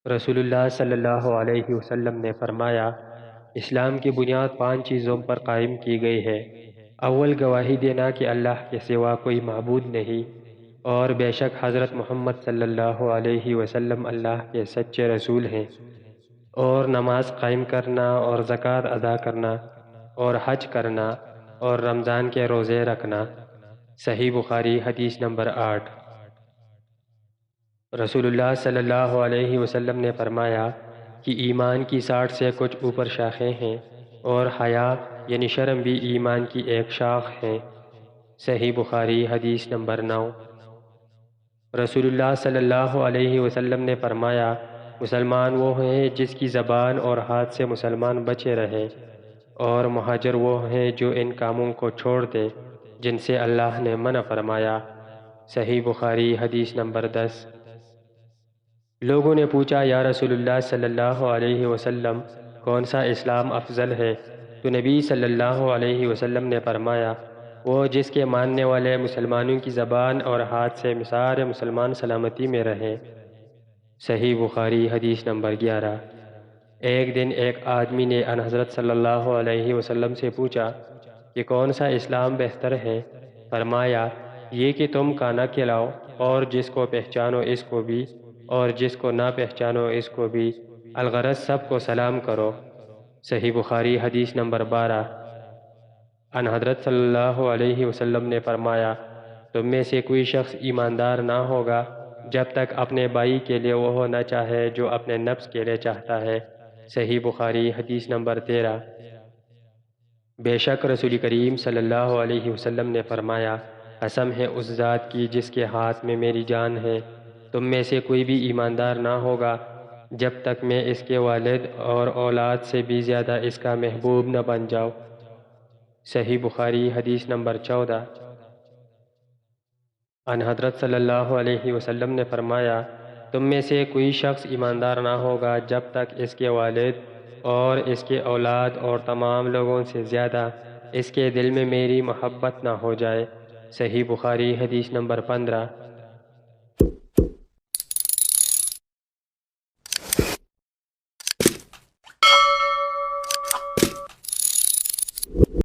رسول اللہ صلی اللہ علیہ وسلم نے فرمایا، اسلام کی بنیاد 5 چیزوں پر قائم کی گئی ہے۔ اول، گواہی دینا کہ اللہ کے سوا کوئی معبود نہیں، اور بے شک حضرت محمد صلی اللہ علیہ وسلم اللہ کے سچے رسول ہیں۔ اور نماز قائم کرنا، اور زکوٰۃ ادا کرنا، اور حج کرنا، اور رمضان کے روزے رکھنا۔ صحیح بخاری حدیث نمبر 8۔ رسول اللہ صلی اللہ علیہ وسلم نے فرمایا کہ ایمان کی 60 سے کچھ اوپر شاخیں ہیں، اور حیا یعنی شرم بھی ایمان کی ایک شاخ ہیں۔ صحیح بخاری حدیث نمبر 9۔ رسول اللہ صلی اللہ علیہ وسلم نے فرمایا، مسلمان وہ ہیں جس کی زبان اور ہاتھ سے مسلمان بچے رہیں، اور مہاجر وہ ہیں جو ان کاموں کو چھوڑ دے جن سے اللہ نے منع فرمایا۔ صحیح بخاری حدیث نمبر 10۔ لوگوں نے پوچھا، یا رسول اللہ صلی اللہ علیہ وسلم، کون سا اسلام افضل ہے؟ تو نبی صلی اللہ علیہ وسلم نے فرمایا، وہ جس کے ماننے والے مسلمانوں کی زبان اور ہاتھ سے سارے مسلمان سلامتی میں رہیں۔ صحیح بخاری حدیث نمبر 11۔ ایک دن ایک آدمی نے ان حضرت صلی اللہ علیہ وسلم سے پوچھا کہ کون سا اسلام بہتر ہے؟ فرمایا، یہ کہ تم کھانا کھلاؤ، اور جس کو پہچانو اس کو بھی، اور جس کو نہ پہچانو اس کو بھی، الغرض سب کو سلام کرو۔ صحیح بخاری حدیث نمبر 12۔ ان حضرت صلی اللہ علیہ وسلم نے فرمایا، تم میں سے کوئی شخص ایماندار نہ ہوگا جب تک اپنے بھائی کے لیے وہ نہ چاہے جو اپنے نفس کے لیے چاہتا ہے۔ صحیح بخاری حدیث نمبر 13۔ بے شک رسول کریم صلی اللہ علیہ وسلم نے فرمایا، قسم ہے اس ذات کی جس کے ہاتھ میں میری جان ہے، تم میں سے کوئی بھی ایماندار نہ ہوگا جب تک میں اس کے والد اور اولاد سے بھی زیادہ اس کا محبوب نہ بن جاؤ۔ صحیح بخاری حدیث نمبر 14۔ ان حضرت صلی اللہ علیہ وسلم نے فرمایا، تم میں سے کوئی شخص ایماندار نہ ہوگا جب تک اس کے والد اور اس کے اولاد اور تمام لوگوں سے زیادہ اس کے دل میں میری محبت نہ ہو جائے۔ صحیح بخاری حدیث نمبر 15۔